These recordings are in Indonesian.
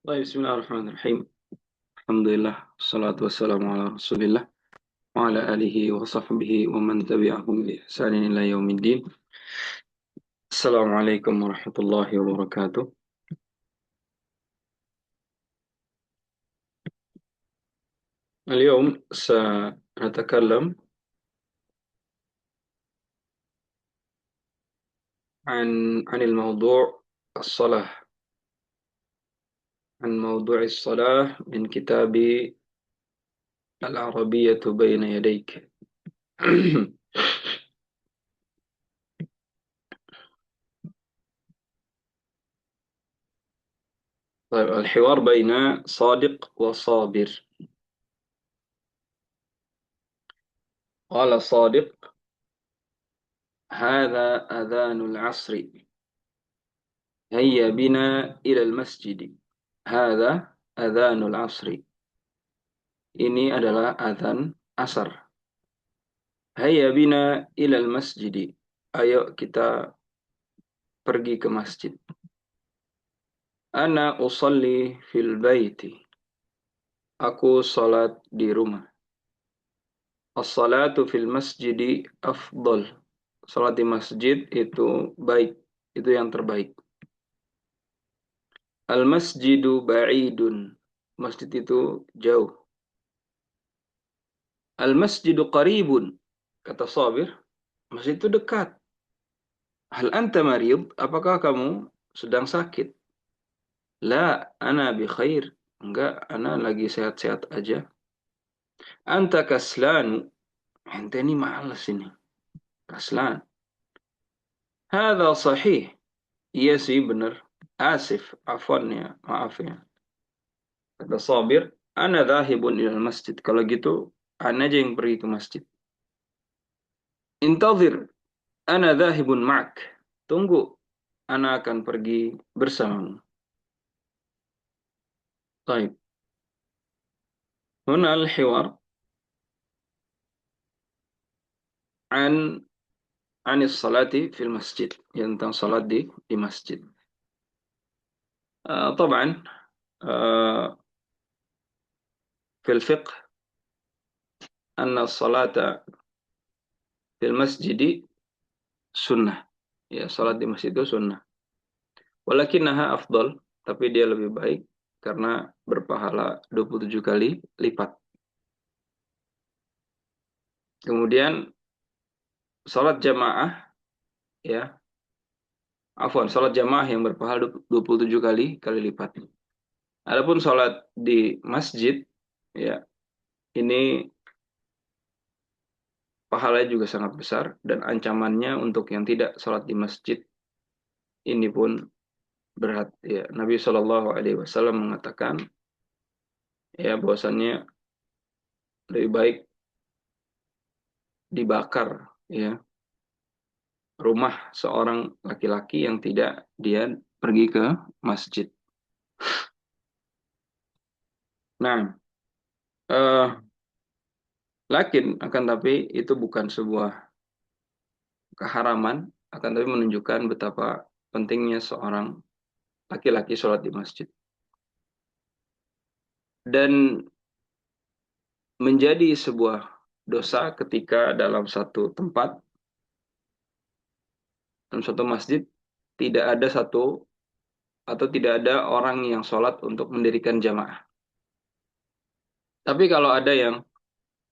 Baik, bismillahirrahmanirrahim. Alhamdulillah, salatu wassalamu ala rasulillah wa ala alihi wa sahbihi wa man tabi'ahum bi ihsanin ila yaumiddin. Assalamualaikum warahmatullahi wabarakatuh. اليوم سنتكلم عن الموضوع الصلاة عن موضوع الصلاة من كتاب العربية بين يديك. طيب، الحوار بين صادق وصابر. قال صادق: هذا أذان العصر، هيا بنا إلى المسجد. هذا أذان العصر. Ini adalah azan asar. Hayya bina ilal masjid. Ayo kita pergi ke masjid. Ana usalli fil baiti. Aku salat di rumah. As-salatu fil masjidi afdal. Salat di masjid itu baik. Itu yang terbaik. Al-masjidu ba'idun. Masjid itu jauh. Al-masjidu qaribun. Kata Sabir, masjid itu dekat. Hal anta marid? Apakah kamu sedang sakit? La, ana bi khair. Enggak, ana lagi sehat-sehat aja. Anta kaslan. Ente ini malas ini. Kaslan. Hada sahih. Iya sih, benar. Asif, afwan ya, maaf ya. Kata Sabir, ana dhahibun ilal masjid. Kalau gitu, ana aja yang pergi ke masjid. Intazir, ana dhahibun ma'ak. Tunggu, ana akan pergi bersamamu. Baik. Huna al-hiwar an anis salati fil masjid, yang tentang salat di masjid. طبعا في الفقه أن الصلاة في المسجد sunnah. Ya, salat di masjid itu sunnah. Walakinnaha afdal, tapi dia lebih baik karena berpahala 27 kali lipat. Kemudian salat jamaah, ya, afwan, salat jamaah yang berpahala 27 kali lipat. Adapun salat di masjid, ya, ini pahalanya juga sangat besar, dan ancamannya untuk yang tidak salat di masjid ini pun berat. Ya, Nabi Shallallahu Alaihi Wasallam mengatakan, ya, bahwasannya lebih baik dibakar, ya, rumah seorang laki-laki yang tidak dia pergi ke masjid. Nah, eh, akan tapi itu bukan sebuah keharaman, akan tapi menunjukkan betapa pentingnya seorang laki-laki sholat di masjid. Dan menjadi sebuah dosa ketika dalam satu tempat, dalam satu masjid, tidak ada satu atau tidak ada orang yang sholat untuk mendirikan jamaah. Tapi kalau ada yang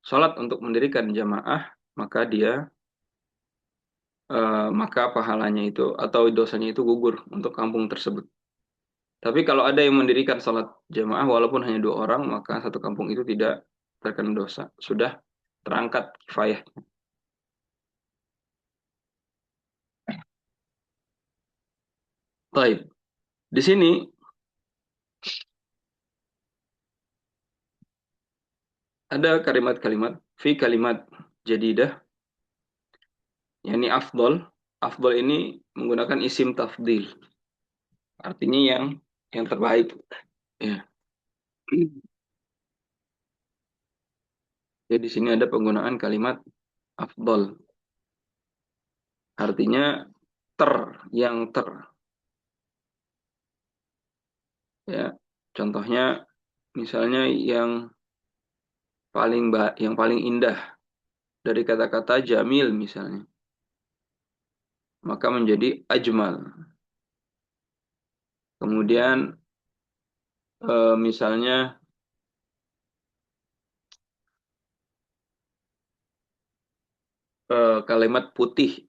sholat untuk mendirikan jamaah, maka maka pahalanya itu atau dosanya itu gugur untuk kampung tersebut. Tapi kalau ada yang mendirikan sholat jamaah walaupun hanya 2 orang, maka satu kampung itu tidak terkena dosa. Sudah terangkat kifayah. Taib. Di sini ada kalimat-kalimat fi kalimat jadidah, yakni afdol. Afdol ini menggunakan isim tafdil. Artinya yang terbaik. Ya. Jadi di sini ada penggunaan kalimat afdol. Artinya yang ter. Ya. Contohnya misalnya yang paling indah dari kata-kata jamil misalnya, maka menjadi ajmal. Kemudian misalnya kalimat putih,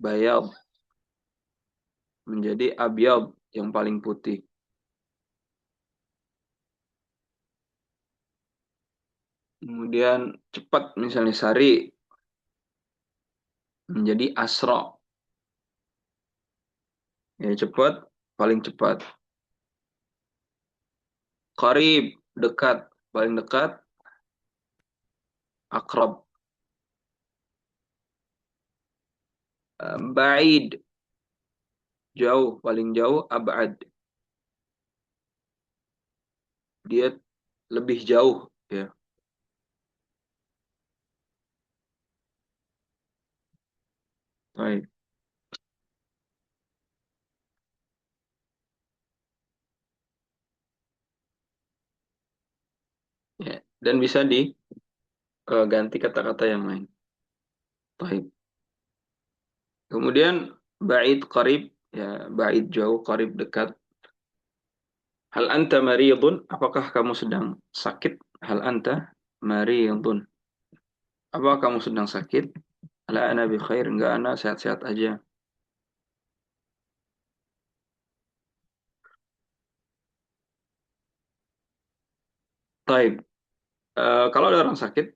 bayab, menjadi abyad, yang paling putih. Kemudian cepat, misalnya sari, menjadi asra, ya cepat, paling cepat. Qarib, dekat, paling dekat, akrab. Ba'id, jauh, paling jauh, ab'ad. Dia lebih jauh, ya. Baik. Ya. Dan bisa diganti kata-kata yang lain. Baik. Kemudian ba'id, qarib, ya, ba'id jauh, qarib dekat. Hal anta maridun, apakah kamu sedang sakit? Hal anta maridun, apakah kamu sedang sakit? La ana bi khair, enggak, ana sehat-sehat aja. Baik. Kalau ada orang sakit,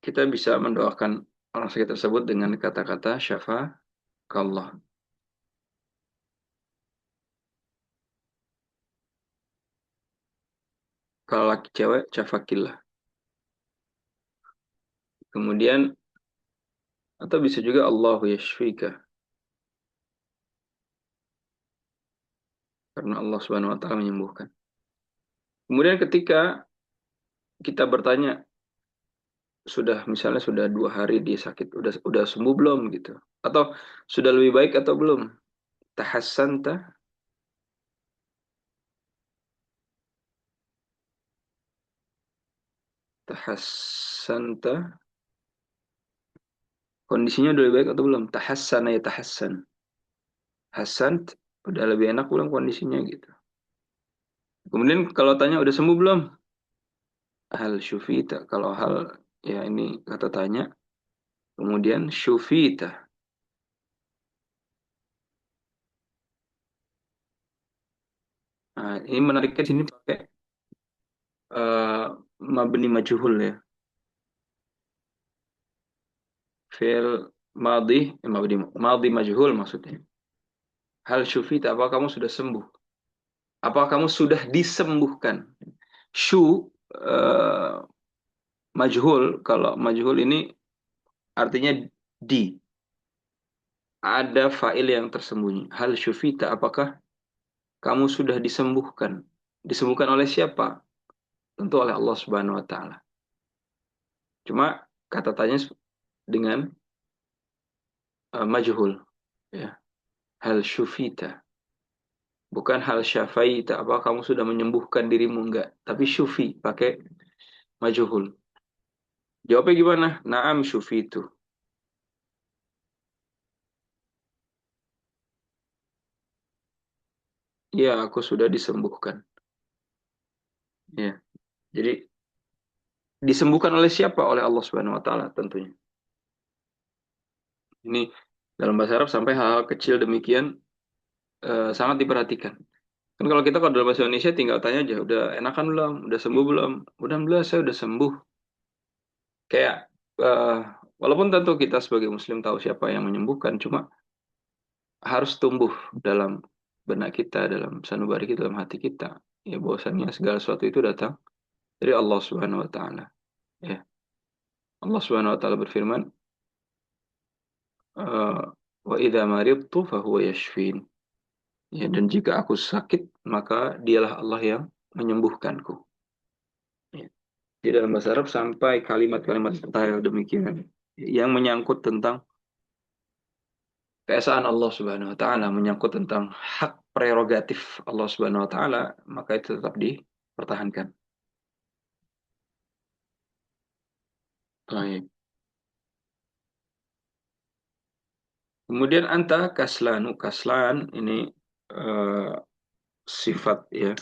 kita bisa mendoakan orang sakit tersebut dengan kata-kata syafakallah. Kalau laki cewek, syafakillah. Kemudian, atau bisa juga Allahu yashfika, karena Allah Subhanahu wa taala menyembuhkan. Kemudian ketika kita bertanya, sudah misalnya sudah 2 hari dia sakit, udah sembuh belum gitu, atau sudah lebih baik atau belum? Tahassanta, tahassanta, kondisinya udah lebih baik atau belum? Tahassana ya tahassan, hassant, udah lebih enak belum kondisinya gitu. Kemudian kalau tanya udah sembuh belum? Hal syufita, kalau hal, ya ini kata tanya. Kemudian syufita. Nah, ini menariknya di sini pakai uh, mabni majhul, ya. Fi'il madhi, madhi majhul maksudnya. Hal syufita, apa kamu sudah sembuh? Apa kamu sudah disembuhkan? Syu, uh, majhul, kalau majhul ini artinya di. Ada fa'il yang tersembunyi. Hal syufita, apakah kamu sudah disembuhkan? Disembuhkan oleh siapa? Tentu oleh Allah Subhanahu wa taala. Cuma kata tanya dengan majhul, ya. Hal syufita, bukan hal syafaita, apa kamu sudah menyembuhkan dirimu, enggak, tapi syufi pakai majhul. Jawabnya gimana? Naam syufitu. Ya, aku sudah disembuhkan. Ya. Jadi disembuhkan oleh siapa? Oleh Allah Subhanahu wa taala tentunya. Ini dalam bahasa Arab sampai hal-hal kecil demikian sangat diperhatikan. Kan kalau kita, kalau dalam bahasa Indonesia tinggal tanya aja, udah enakan belum? Udah sembuh belum? Udah, alhamdulillah saya udah sembuh. Kayak eh, walaupun tentu kita sebagai muslim tahu siapa yang menyembuhkan, cuma harus tumbuh dalam benak kita, dalam sanubari kita, dalam hati kita. Ya, bahwasannya segala sesuatu itu datang dari Allah Subhanahu wa taala. Ya. Allah Subhanahu wa taala berfirman, wa idza maridtu fahuwa yashfin. Ya, dan jika aku sakit, maka dialah Allah yang menyembuhkanku. Ya. Di dalam bahasa Arab sampai kalimat-kalimat detail demikian yang menyangkut tentang keesaan Allah Subhanahu wa taala, menyangkut tentang hak prerogatif Allah Subhanahu wa taala, maka itu tetap dipertahankan. Baik. Kemudian anta kaslanu, kaslan ini eh, sifat ya,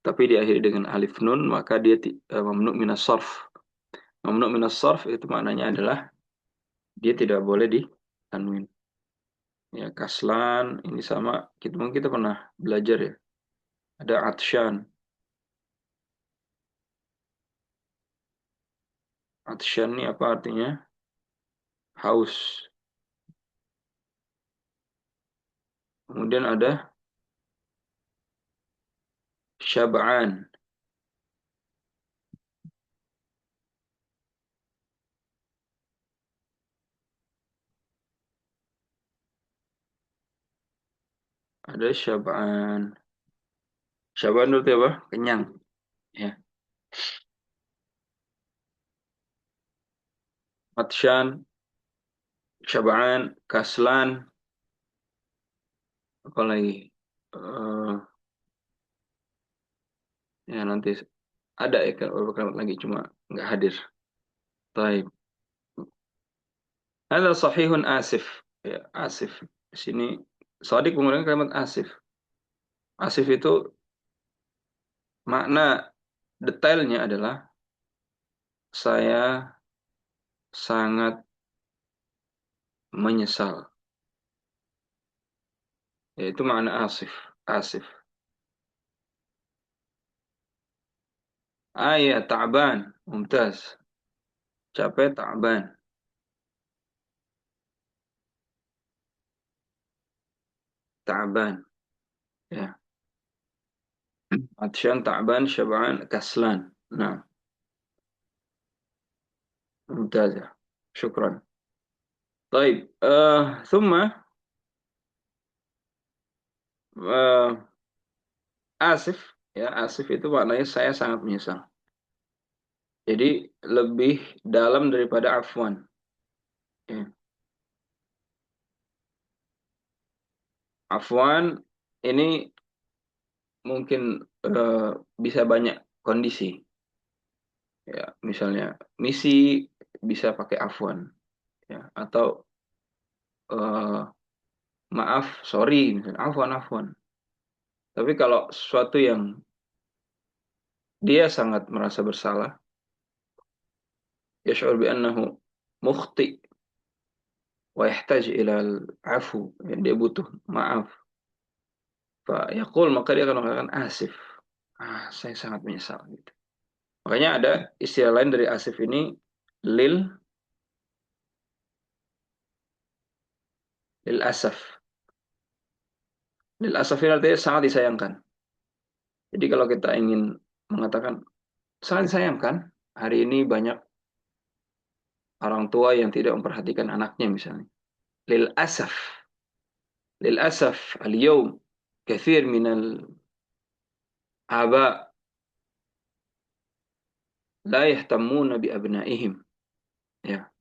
tapi diakhiri dengan alif nun, maka dia mamnu minas sarf. Mamnu minas sarf itu maknanya adalah dia tidak boleh ditanwin. Ya, kaslan ini sama kita mungkin kita pernah belajar ya. Ada atsyan. Atsyan ini apa artinya? Haus. Kemudian ada syab'an. Ada syab'an. Syab'an itu apa? Kenyang. Ya. Atsyan, syab'an, kaslan, apa lagi? Eh, ya nanti ada ya beberapa kalimat lagi cuma nggak hadir. Taib. Ada sahihun asif. Ya, asif. Di sini Shadiq menggunakan kalimat asif. Asif itu makna detailnya adalah saya sangat menyesal. Yaitu makna asif. Asif. Ya, ta'ban. Mumtaz. Capek ta'ban. Ta'ban. Ya. Atsyan, ta'ban, syab'an, kaslan. Nah, mumtaz ya. Syukran. Baik. ثم asif. Ya, asif itu maknanya saya sangat menyesal. Jadi lebih dalam daripada afwan. Ya. Afwan ini mungkin bisa banyak kondisi. Ya, misalnya misi bisa pakai afwan. Ya, atau eh, maaf, sorry, misalnya afwan, afwan. Tapi kalau sesuatu yang dia sangat merasa bersalah, yash'ur bi annahu mukhti wa yahtaj ila al-afu, ya, dia butuh maaf. Fa yaqul, maka dia akan mengatakan asif. Saya sangat menyesal gitu. Makanya ada istilah lain dari asif ini, lil lil asaf. Lil asaf ini artinya sangat disayangkan. Jadi kalau kita ingin mengatakan sangat disayangkan, hari ini banyak orang tua yang tidak memperhatikan anaknya misalnya. Lil asaf. Lil asaf, al-yawm kathir minal aba la yahtammuna bi abnaihim. Ya.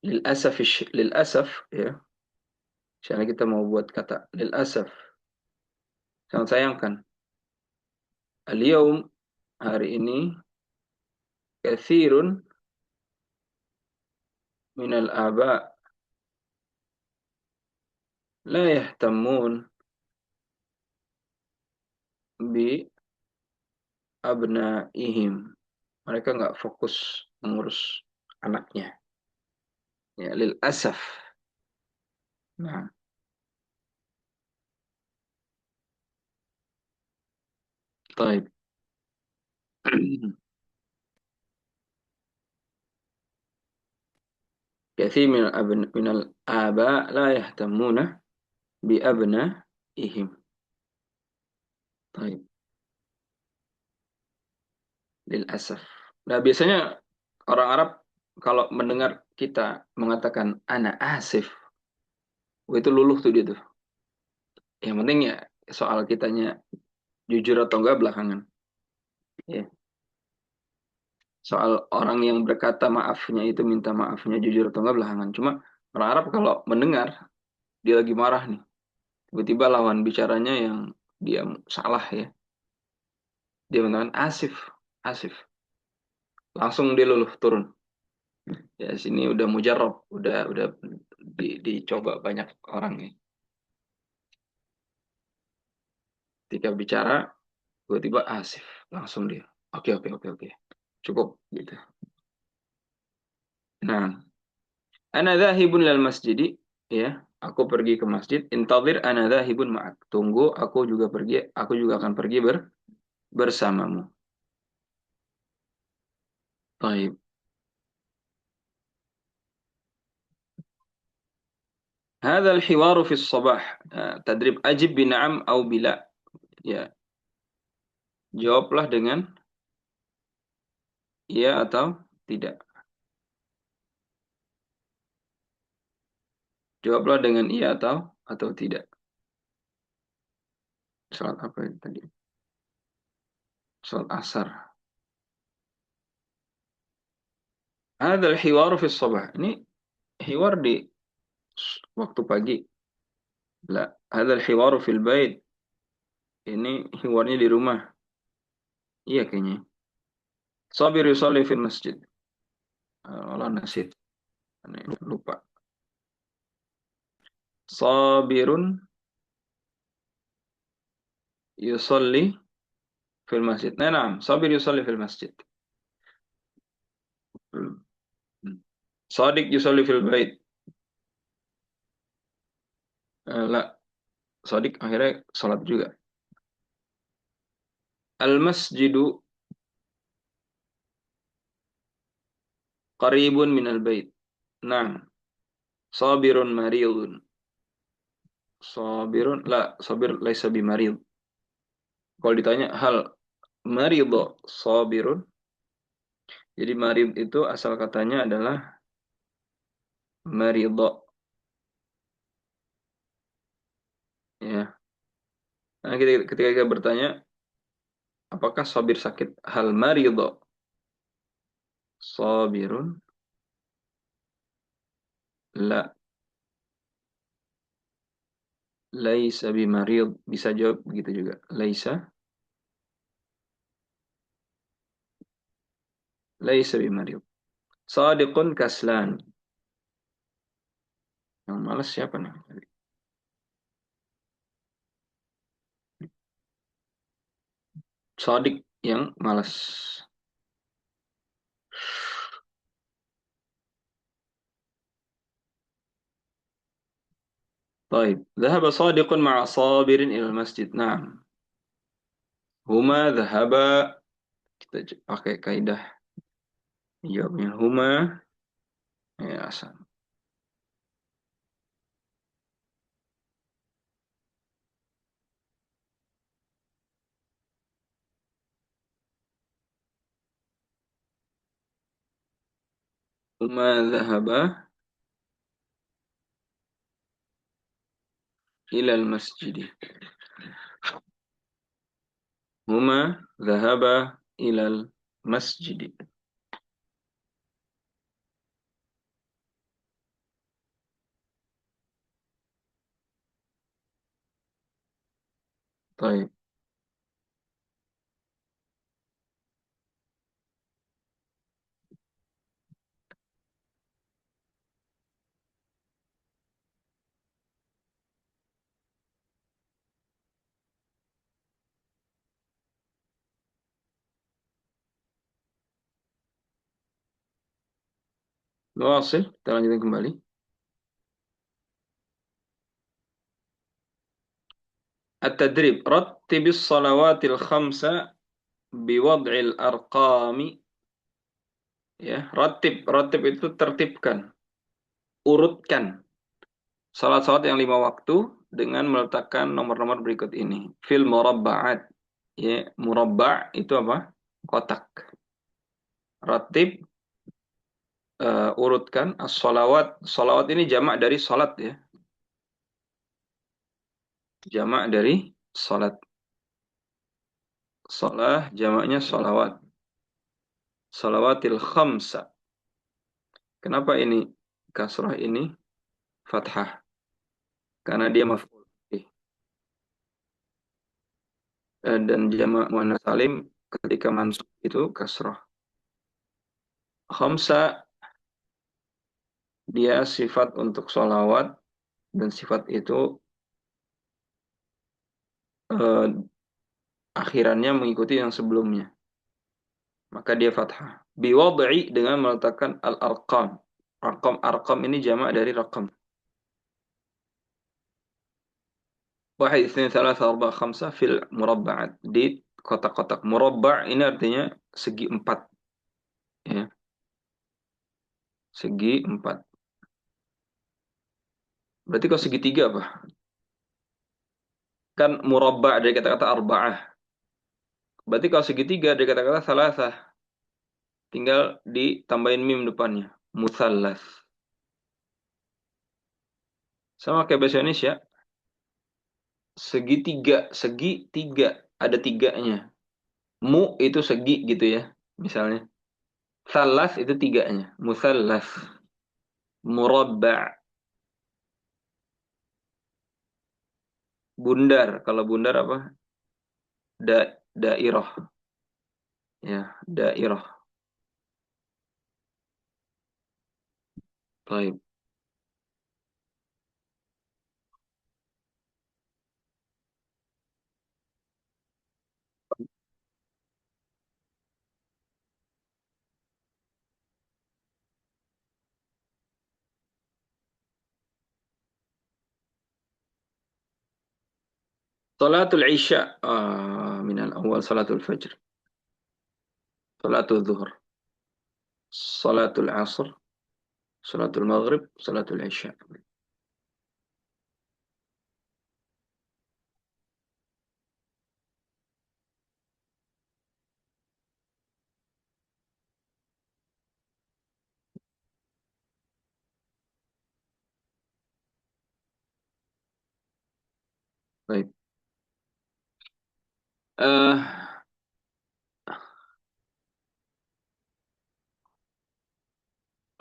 Lil asaf ya. Misalnya kita mau buat kata lil asaf, sangat sayangkan. Al-yawm, hari ini, kathirun minal aba la yahtamun bi abnaihim. Mereka nggak fokus mengurus anaknya. Ya, lil asaf. Nah, taib. Kathir minal aba la yahtamuna bi abnaihim. Taib. Lil asaf. Nah, biasanya orang Arab kalau mendengar kita mengatakan ana asif, itu luluh tuh dia tuh. Yang penting ya soal kitanya jujur atau enggak belakangan. Ya. Soal orang yang berkata maafnya itu minta maafnya jujur atau enggak belakangan. Cuma Orang Arab kalau mendengar dia lagi marah nih, tiba-tiba lawan bicaranya yang dia salah ya, dia mengatakan asif, asif, langsung dia luluh turun. Ya sini udah mujarab, udah dicoba banyak orang nih. Ketika bicara tiba-tiba asif, langsung dia. Oke oke oke oke, cukup gitu. Nah, ana dzahibun lil masjidi, ya. Aku pergi ke masjid. Intadhir ana dzahibun ma'ak. Tunggu, aku juga akan pergi bersamamu. Baik. هذا الحوار في الصباح. تدريب أجب بنعم أو بلا. Ya, jawablah dengan ya atau tidak. Jawablah dengan iya atau tidak. Salat apa itu tadi? Salat asar. هذا الحوار في الصباح. Ini hiwar di waktu pagi. La, هذا الحوار في البيت. Ini hiwarnya di rumah. Iya kayaknya. Sabir yusalli fil masjid. Allah nasid. Lupa. Sabirun yusalli fil masjid. Nah, nah. Sabir yusalli fil masjid. Hmm. Sadiq yusalli fil bait. La. Sadiq akhirnya salat juga. Al masjidu qaribun minal bait. Nah. Sabirun maridun. Sabirun. La. Sabir laisa bimarid. Kalau ditanya hal marido sabirun. Jadi marid itu asal katanya adalah marido. Ya. Nah, ketika kita bertanya, apakah sabir sakit? Hal marido sabirun? La, laisa bimarid. Bisa jawab begitu juga. Laisa bimarid. Sadiqun kaslan. Yang malas siapa nih? Sadiq yang malas. طيب ذهب صادق مع صابر إلى المسجد. نعم. هما ذهبا. Kita pakai kaidah jawabnya huma. Ya, asal. Huma ذهبا إلى المسجد. هما ذهبا إلى المسجد. طيب. Wasil, kita lanjutkan kembali. التدريب رتب الصلوات الخمسة بوضع الأرقام. Ya, ratib itu tertibkan, urutkan salat-salat yang 5 waktu dengan meletakkan nomor-nomor berikut ini. Fil murabba'at. Ya, murabba' itu apa? Kotak. Ratib, urutkan as-salawat. Salawat ini jamak dari salat ya. Jamak dari salat. Salah jamaknya salawat. Salawatil khamsa. Kenapa ini kasrah ini? fathah karena dia maf'ul bih. Dan jamak muannas salim ketika mansub itu kasrah. Khamsa dia sifat untuk sholawat dan sifat itu eh, akhirannya mengikuti yang sebelumnya. Maka dia fathah. Biwad'i dengan meletakkan al-arqam. Arqam ini jamak dari raqam. Wahid, itsnain, tsalatsa, arba'a, khamsa fil murabba'at. Di kotak-kotak. Murabba' ini artinya segi empat. Ya, segi empat. Berarti kalau segitiga apa? Kan murabba' dari kata-kata arba'ah. Berarti kalau segitiga dari kata-kata tsalatsa. Tinggal ditambahin mim depannya. Mutsallas. Sama kayak bahasa Indonesia. Segitiga. Segitiga. Ada tiganya. Mu itu segi gitu ya. Misalnya. Salas itu tiganya. Musallas. Murabba'. Bundar. Kalau bundar apa? Dairah. Ya, dairah. Baik. Salatul Isya. Minal awal salatul Fajr. Salatul Zuhur. Salatul Asr. Salatul Maghrib. Salatul Isya. Baik. Eh,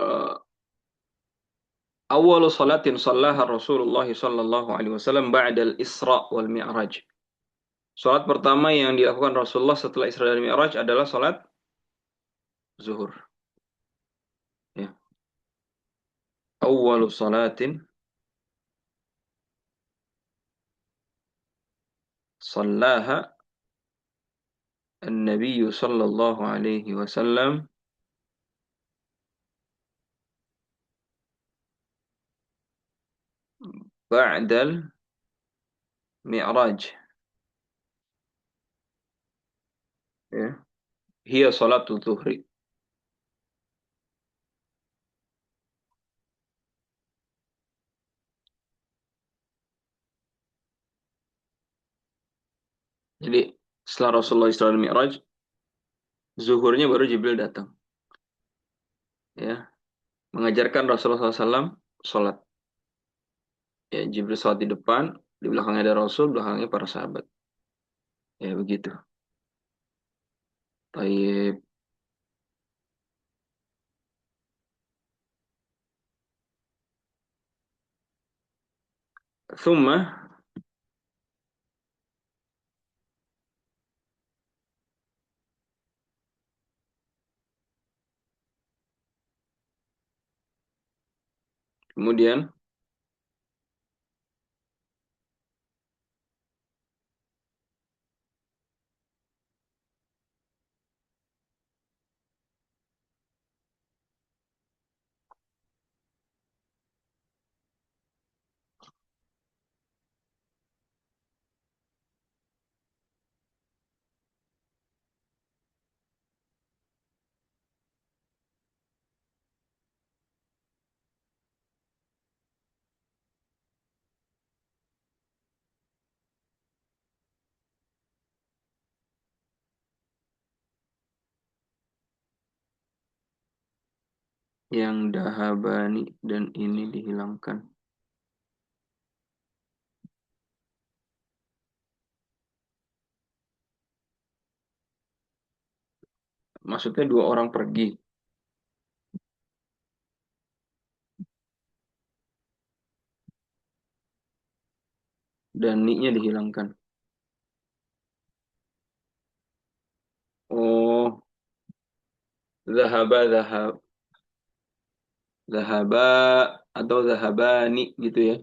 eh, Awalu salatin sallaha Rasulullah sallallahu alaihi wasallam ba'dal Isra wal Mi'raj. Salat pertama yang dilakukan Rasulullah setelah Isra dan Mi'raj adalah salat zuhur. Ya. Awalu salatin sallaha An-Nabi sallallahu alaihi wasallam ba'dal Mi'raj. Ya. Hiya salatul zuhri. Jadi setelah Rasulullah Isra dan Mi'raj, zuhurnya baru Jibril datang. Ya. Mengajarkan Rasulullah SAW sholat. Ya, Jibril sholat di depan, di belakangnya ada Rasul, belakangnya para sahabat. Ya, begitu. Baik. Thumma, kemudian, yang dahabani dan ini dihilangkan. Maksudnya dua orang pergi. dan ni-nya dihilangkan. Oh, zahaba, zahaba atau zahabani gitu ya.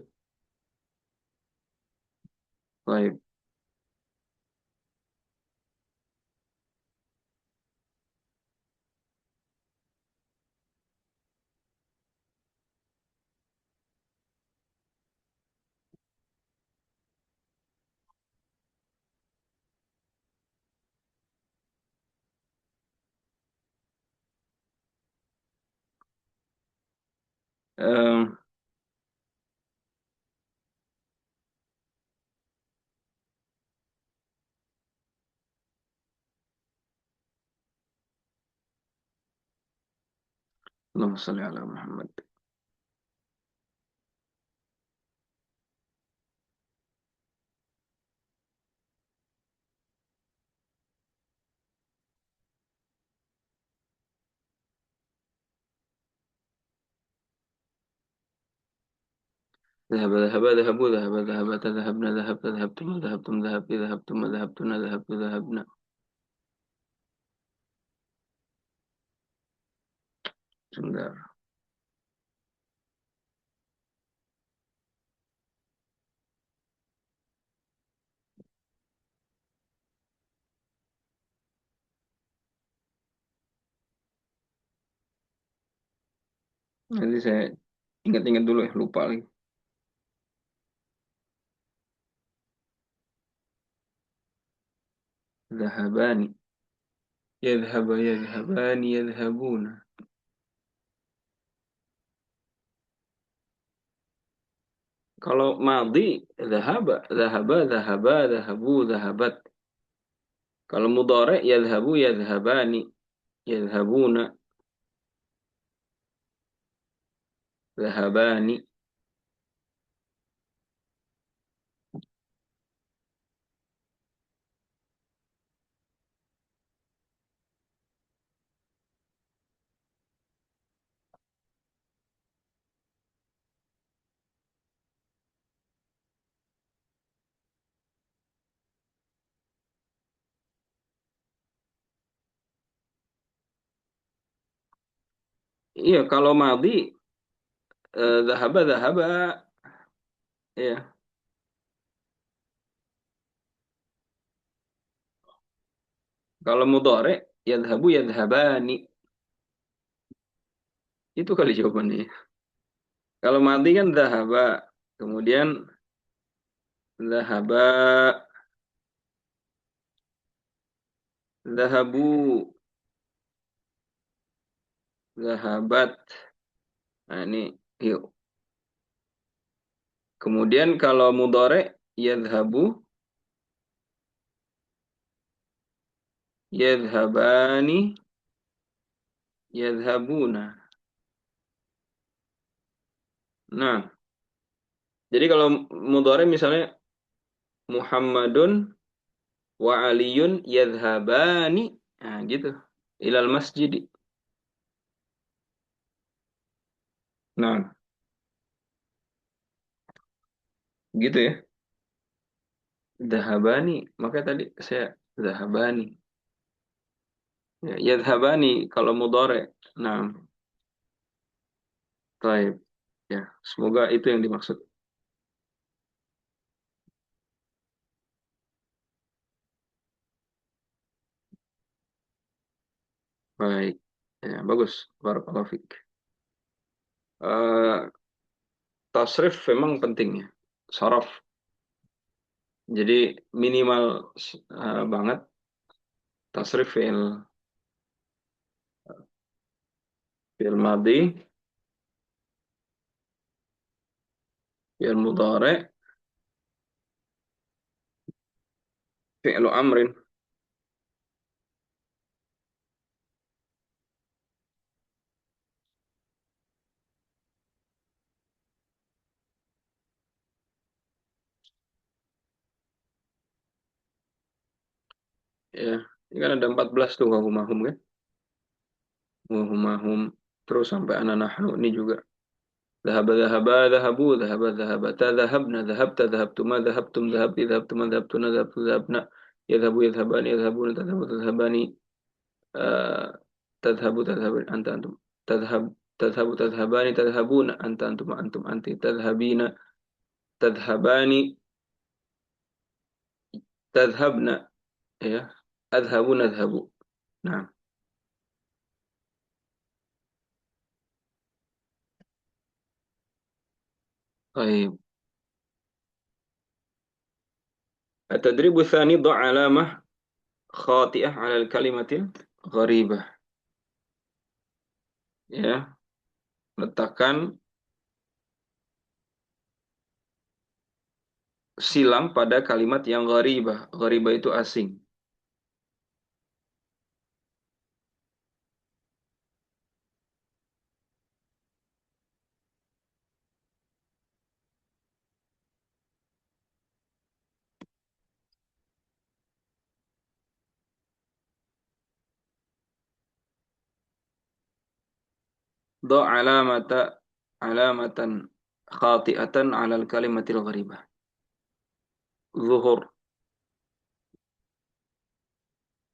Baik. Em, Allahumma salli ala Muhammad. ذهب ذهب ذهبوا ذهب ذهبت ذهبنا ذهبت ذهبتم ذهبتم ذهبت ذهبتم ذهبتنا ذهبت ذهبنا. Sebentar. Nanti saya ingat-ingat dulu ya, lupa lagi. Zahabani. Yadhhaba yadhhabani yadhhabuna. Kalau madhi, zahaba, zahaba, zahaba, zahabu, zahabat. Kalau mudhari, yadhhabu, yadhhabani, yadhhabuna, zahabani. Iya, kalau madhi, zahaba, zahaba. Iya. Kalau mudhari, yadhhabu, yadhhabani. Itu kali jawabannya. Kalau madhi kan zahaba. Kemudian zahaba, zahabu, zahabat. Nah, ini yuk. Kemudian kalau mudhari, yadhhabu, yadhhabani, yadhhabuna. Nah, jadi kalau mudhari misalnya Muhammadun wa Aliyun yadhhabani. Nah, gitu. Ilal masjid. Nah, gitu ya. Dhahabani. Maka tadi saya dhahabani. Ya, yadhhabani kalau mudhari. Nah, baik. Ya, semoga itu yang dimaksud. Baik. Ya, bagus. Barakallahu fiik. Eh, Tasrif memang penting ya. Saraf. Jadi minimal banget tasrif fi'il madhi, fi'il mudhari, fi'il amrin. Ya, ini kan ada 14 tuh wahumahum kan. Wahumahum terus sampai anak nahnu ini juga. ذهب ذهبا ذهبوا ذهب ذهبتا ذهبنا ذهبت ذهبتما ذهبتم ذهبت ذهبتما ذهبتنا ذهبت ذهبنا يذهب يذهبان يذهبون تذهب تذهبان تذهب تذهب أنت أنتم تذهب تذهب تذهبان تذهبون أنت أنتم أنتم أنت تذهبين تذهبان تذهبن يا أذهب نذهب نعم. طيب التدريب الثاني ضع علامة خاطئة على الكلمة الغريبة. Ya, letakkan silang pada kalimat yang gharibah. Gharibah itu asing. Do alamatan khati'atan ala kalimatil gharibah. Zuhur,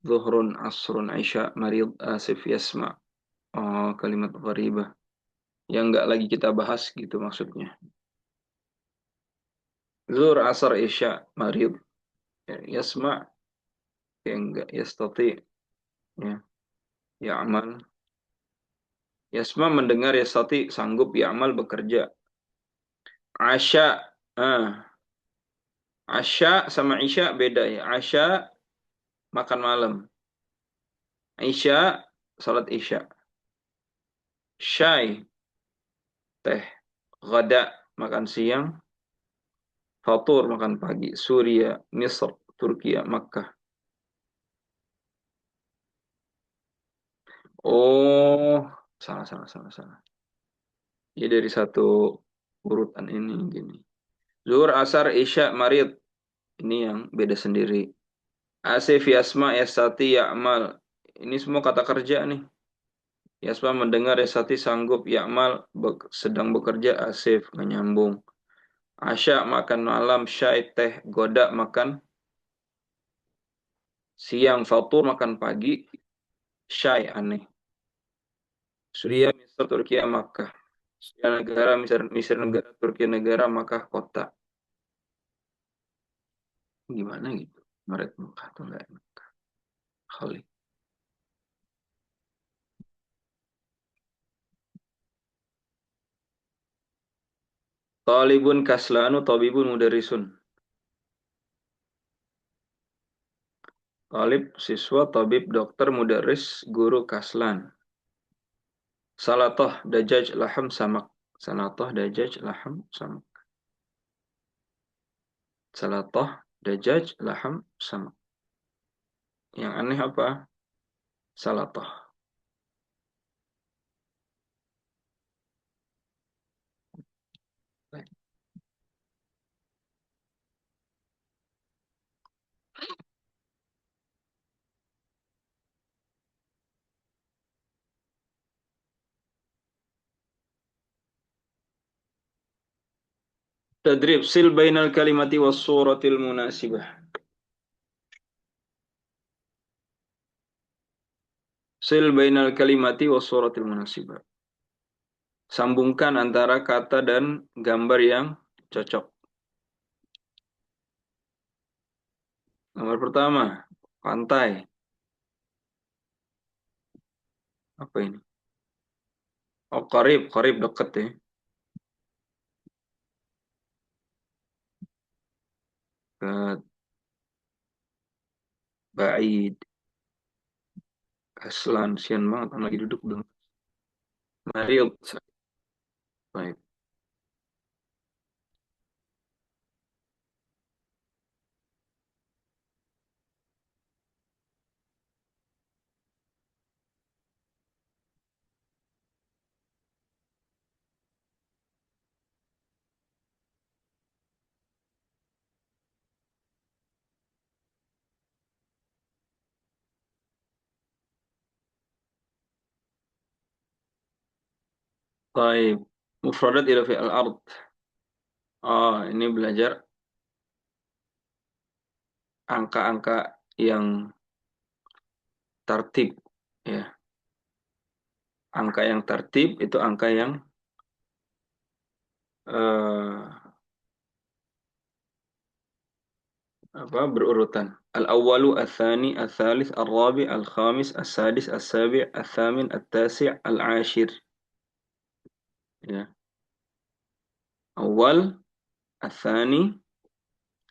zuhrun, asrun, isya, marid, asif, yasma. Oh, kalimat gharibah. Yang enggak lagi kita bahas gitu maksudnya. Zuhur, asar, isya, marid, yasma, yang enggak yastati, ya, ya'mal. Yasma mendengar, yastati sanggup, ya'mal bekerja. Asya, ah, Asya sama Isya beda ya. Asya makan malam. Isya salat Isya. Syai teh. Gada makan siang. Fatur makan pagi. Suria, Misr, Turkiya, Makkah. Oh, salah salah salah salah. Ya dari satu urutan ini gini. Zuhur, asar, Isya, Marid. Ini yang beda sendiri. Asif, Yasma, Yasati, Ya'mal. Ini semua kata kerja nih. Yasma mendengar, Yasati sanggup, Ya'mal sedang bekerja, Asif menyambung. Asya makan malam, Syai teh, Goda makan siang, Fatur makan pagi, Syai aneh. Surya Misr Turkiya Makkah. Surya negara Misr negara Turkiya negara Makkah kota. Gimana gitu? Maret Makkah atau enggak Makkah? Khalid. Talibun kaslanu tabibun mudarrisun. Talib siswa, tabib dokter, mudarris guru, kaslan. Salatoh dajaj laham samak. Salatoh dajaj laham samak. Salatoh dajaj laham samak. Yang aneh apa? Salatoh. Tadrib sil bainal kalimati was suratil munasibah. Sil bainal kalimati was suratil munasibah. Sambungkan antara kata dan gambar yang cocok. Nomor pertama, pantai. Apa ini? Oh, qarib, qarib dekat ya. Dekat, ba'id, kaslan, sian banget lagi duduk dong. Mariud. Baik. Baik. Mufradat idafi al-ard. Oh, ini belajar angka-angka yang tertib. Ya, angka yang tertib itu angka yang eh, apa berurutan. Al-awwalu, al-thani, al-thalith, al-rabi, al-khamis, al-sadis, al-sabi', al-thamin, al-tasi', al-ashir. Ya. Awal, al-thani,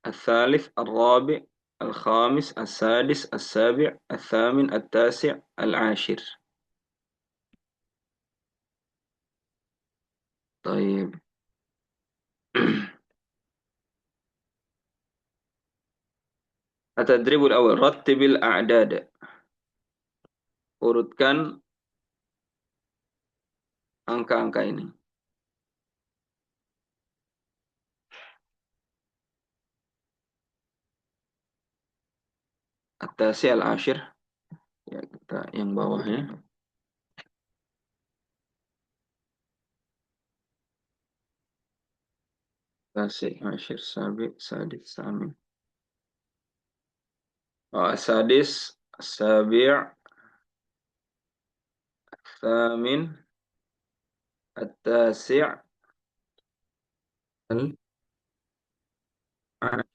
al-thalith, al-rabi', al-khamis, al-sadis, al-sabi', al-thamin, al-tasi', al-ashir. طيب. التدريب الأول رتب الأعداد. Urutkan angka-angka ini. At-tasi al-ashir. Ya, kita yang bawahnya. Tasi, ashir, sabi, sadis, samin. Oh, sadis, sabi', thamin, at-tasi', al-ashir.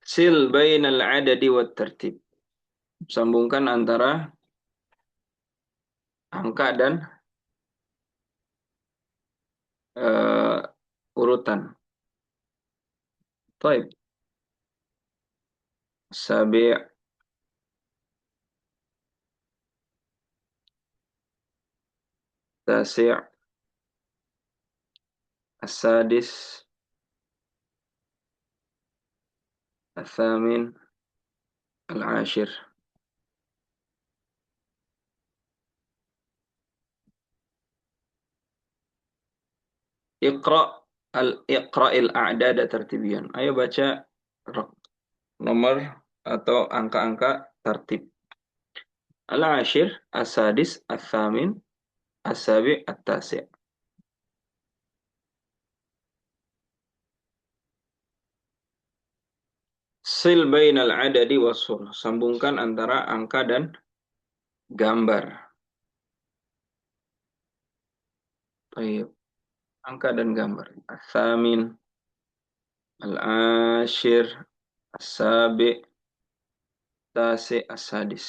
Sil bainal adadi wat tertib. Sambungkan antara angka dan uh, urutan. Taib. Sabi' tasi' as-sadis al-thamin al-ashir. Iqra iqra'il a'dada tertibian. Ayo baca nomor atau angka-angka tertib. Al-ashir, as-sadis, al-thamin, as-sabi', at-tasi'. Sil bainal adadi wasur. Sambungkan antara angka dan gambar. Baik. Angka dan gambar. Al-thamin, al-ashir, as-sabi', tasi', as-sadis.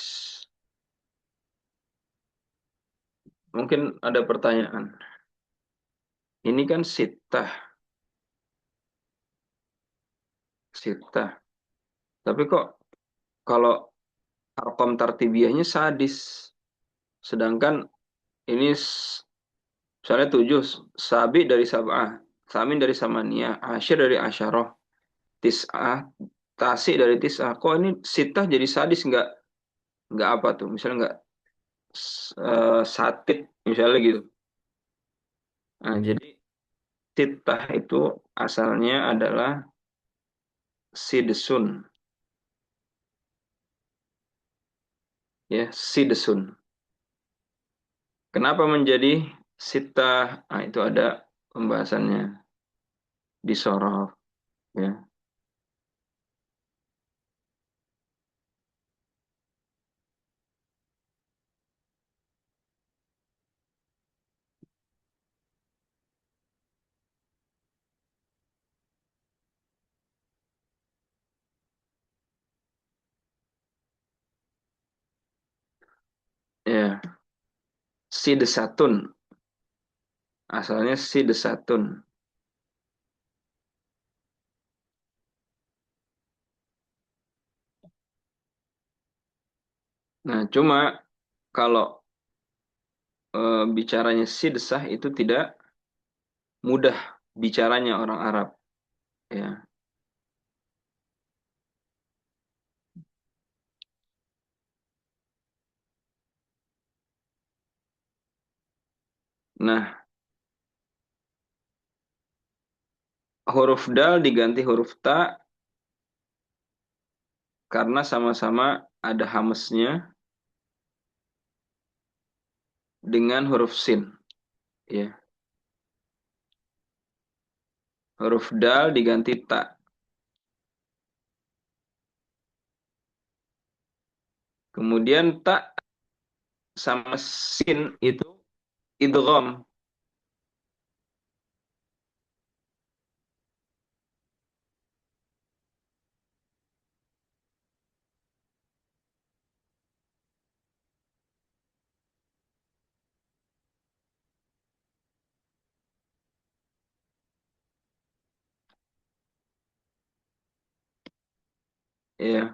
Mungkin ada pertanyaan. Ini kan sitah, sitah. Tapi kok kalau arqam tartibiyahnya sadis. Sedangkan ini misalnya 7, sabi dari sab'ah, samin dari samaniyah, asyir dari asyarah, tis'ah, tasi dari tis'ah. Kok ini sitah jadi sadis nggak apa tuh? Misalnya nggak satit misalnya gitu. Nah, jadi sitah itu asalnya adalah sidesun, ya sidesun. Kenapa menjadi sitah? Nah, itu ada pembahasannya di sorof, ya. Ya, sidesatun. Asalnya sidesatun. Nah, cuma kalau bicaranya sidesah itu tidak mudah bicaranya orang Arab, ya. Nah, huruf dal diganti huruf ta karena sama-sama ada hamesnya dengan huruf sin. Ya. Huruf dal diganti ta. Kemudian ta sama sin itu idgham. Ya,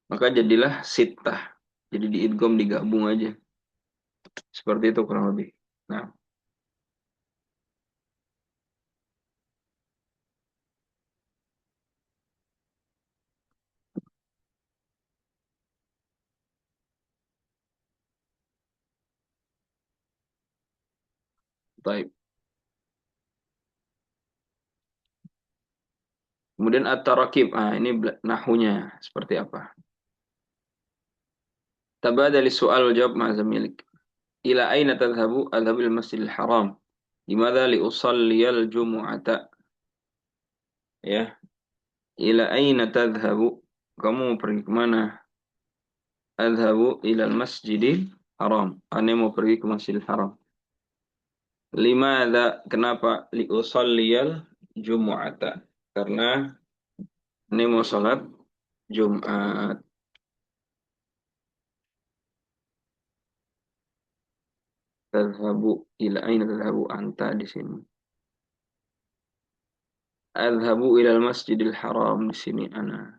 maka jadilah sitah. Jadi diidgham digabung aja. Seperti itu kurang lebih. Nah, baik. Kemudian at-tarakib. Ah, ini nahunya seperti apa? Tabadali soal jawab ma'zamilik. Ila aina tadhhabu? Adhabu ila masjidil haram. Limadha li usalliyal jumu'ata? Ya. Ila aina tadhhabu? Kamu mau pergi kemana? Adhabu ila masjidil haram. Ane mau pergi ke masjidil haram. Limadha? Kenapa? Li usalliyal jumu'ata. Karena ini mau sholat Jumat. Tadhabu ila aina tadhabu anta di sini. Adhabu ilal masjidil haram di sini ana.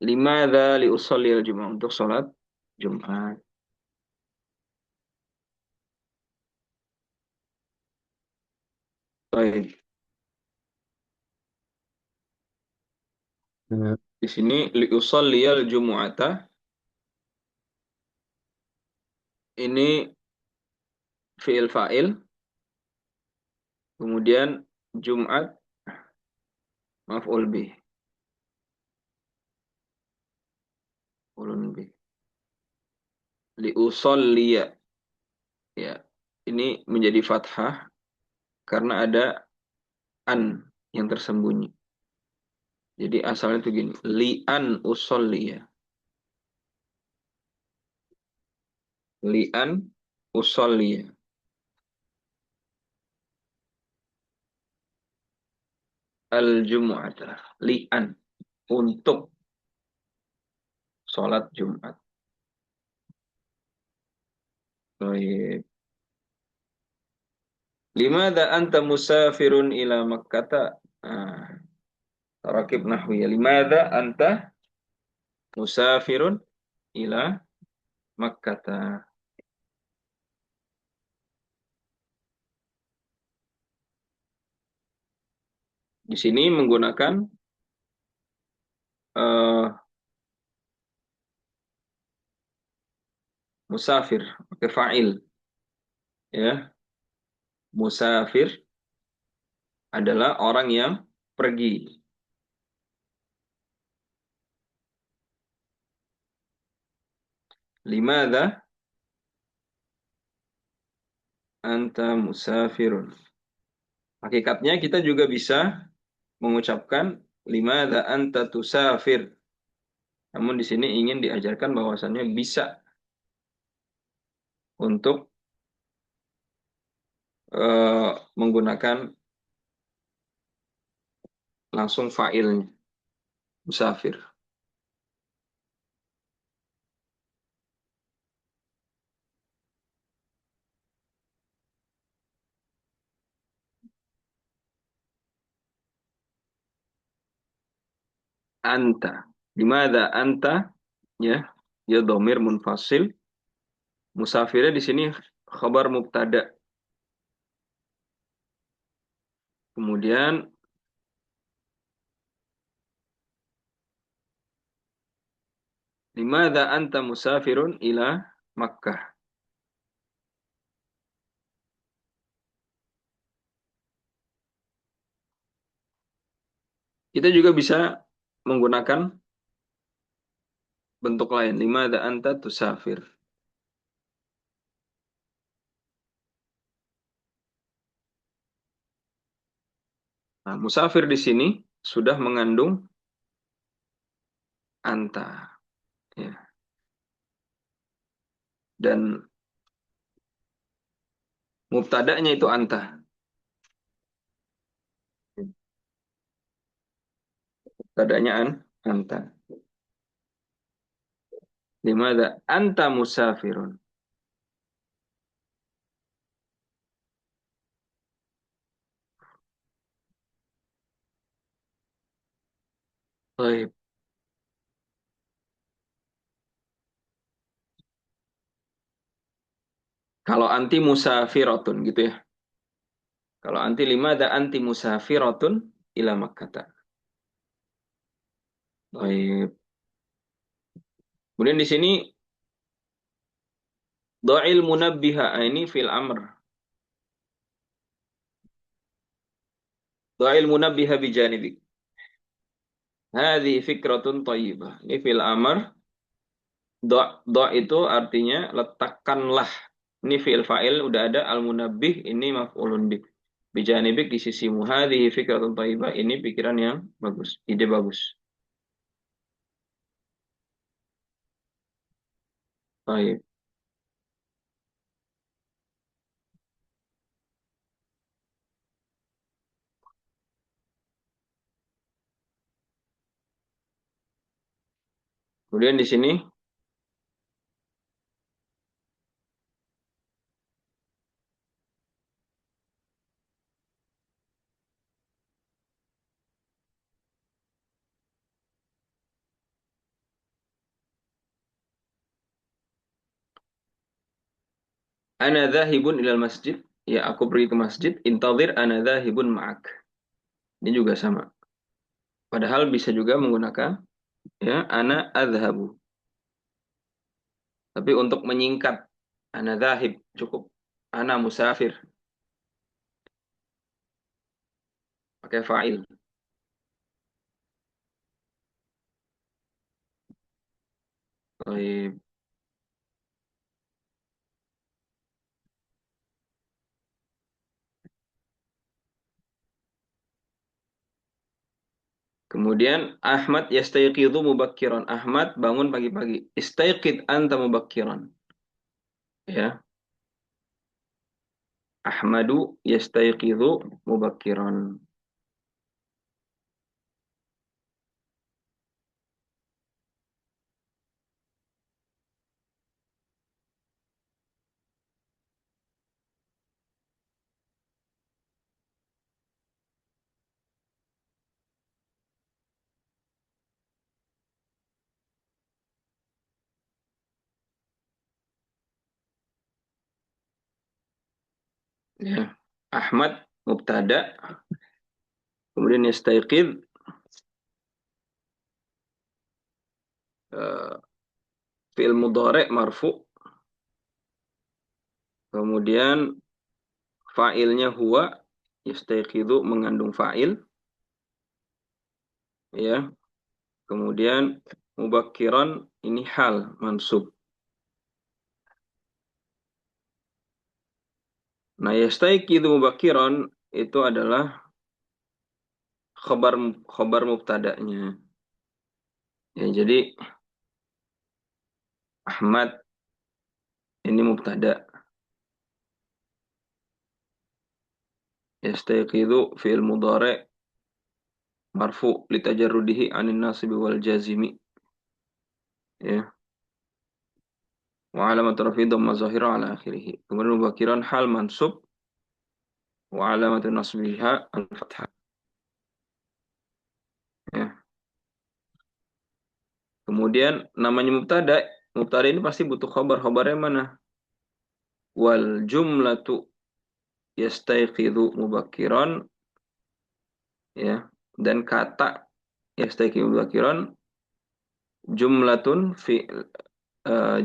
Limadha li usalli al Jumat untuk salat Jumat. Baik. Di sini li usalli al Jumu'ata ini fi'il fa'il, kemudian Jumat maf'ul bih, ulun bih. Li usalliya ya. Ini menjadi fathah karena ada an yang tersembunyi. Jadi asalnya itu gini, li an usalliya. Li an usalliya. Al-Jumu'ata. Li'an. Untuk sholat Jumat. Baik. Limada anta musafirun ila Makkata? Ah, tarakib nahwiyah. Limada anta musafirun ila Makkata? Di sini menggunakan eh, musafir, pakai fa'il. Ya, musafir adalah orang yang pergi. Limada anta musafirun? Hakikatnya kita juga bisa mengucapkan limada anta tusafir. Namun di sini ingin diajarkan bahwasannya bisa untuk menggunakan langsung fa'ilnya, musafir. Anta. Dimana anta? Ya, ya domir munfasil. Musafirnya di sini khabar mubtada. Kemudian dimana anta musafirun ila Makkah. Kita juga bisa menggunakan bentuk lain. Limada anta tusafir. Nah, musafir di sini sudah mengandung anta. Ya. Dan mubtada'nya itu anta. Mubtada'nya anta. Limada anta musafirun. Baik. Kalau anti musafiratun gitu ya. Kalau anti limada anti musafiratun ila Makkah. Baik. Kemudian di sini dha'il munabbiha ini fil amr. Dha'il munabbiha bijanibik. Hadhi fikratun thayyibah. Ini fil amr. Do itu artinya letakkanlah. Ini fi'il fa'il udah ada al munabbih ini maf'ulun bih. Bijanibik di sisimu. Hadhi fikratun thayyibah. Ini pikiran yang bagus, ide bagus. Baik. Kemudian di sini ana dzahibun ilal masjid. Ya, aku pergi ke masjid. Intadhir ana dzahibun ma'ak. Ini juga sama. Padahal bisa juga menggunakan ya ana adhabu. Tapi untuk menyingkat ana dzahib cukup ana musafir pakai fa'il. Baik. Kemudian Ahmad yastayqidhu mubakkiran. Ahmad bangun pagi-pagi. Istayqid anta mubakkiran. Ya. Ahmadu yastayqidhu mubakkiran. Ya. Ahmad mubtada. Kemudian yastayqidh eh, fi'il mudhari' marfu. Kemudian fa'ilnya huwa yastayqidhu mengandung fa'il ya. Kemudian mubakkiran ini hal mansub. Nah, yastayqidhu mubakkiran itu adalah khabar khabar mubtada'nya. Ya, jadi Ahmad ini mubtada. Yastayqidhu fi'il mudhari' marfu litajarrudihi 'anil nasibi wal jazimi ya. Wa alamat rafi dhamma zahira ala akhirih. Kemudian mubakkiran hal mansub wa alamat nasbiha al fathah ya. Kemudian namanya mubtada, mubtada ini pasti butuh khabar. Khabarnya mana? Wal jumlatu yastayqidhu mubakkiran ya. Dan kata yastayqidhu mubakkiran jumlatun fi'l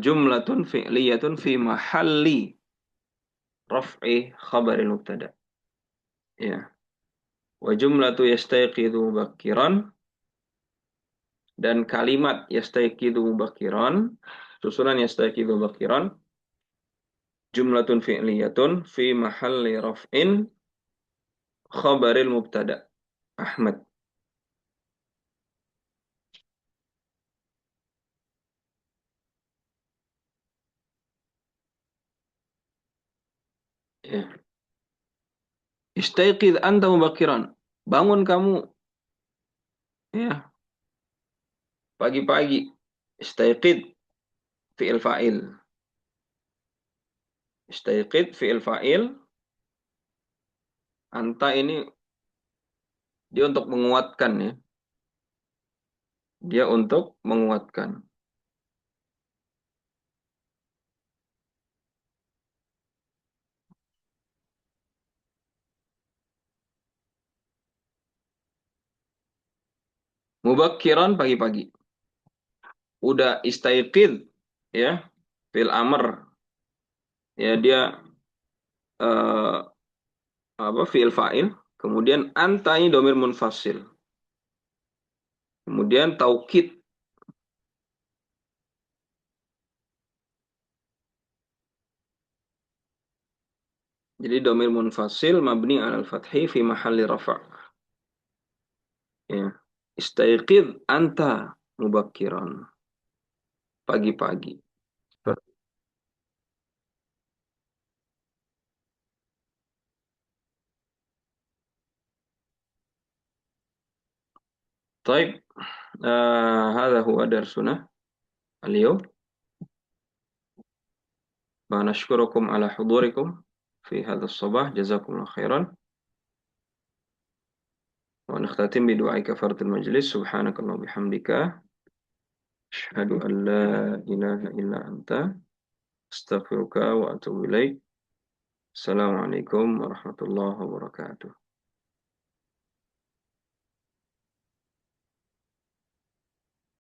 jumlatun fi'liyatun fi mahalli raf'i khabaril mubtada. Ya. Wa jumlatu yastayqidhu mubakkiran, dan kalimat yastayqidhu mubakkiran, susunan yastayqidhu mubakkiran, jumlatun fi'liyatun fi mahalli raf'in khabaril mubtada. Ahmad. Ya. Istaiqidh anta mubakkiran. Bangun kamu, ya, pagi-pagi. Istaiqidh fi'il fa'il. Istaiqidh fi'il fa'il. Anta ini dia untuk menguatkan, ya. Dia untuk menguatkan. Mubakkiran pagi-pagi. Udah istaiqidh, ya, fi'il amr. Ya, dia eh, apa, fi'il fa'il. Kemudian anta ini domir munfasil. Kemudian taukid. Jadi domir munfasil mabni alal fathi fi mahalli rafa'. Ya. Istaiqidh anta mubakkiran. Pagi-pagi. طيب، هذا هو درسنا اليوم، ونشكركم على حضوركم في هذا الصباح، جزاكم الله خيرا. ونختتم بدعاء كفارة المجلس. سبحانك اللهم وبحمدك، أشهد أن لا إله إلا أنت، أستغفرك وأتوب إليك. السلام عليكم ورحمة الله وبركاته.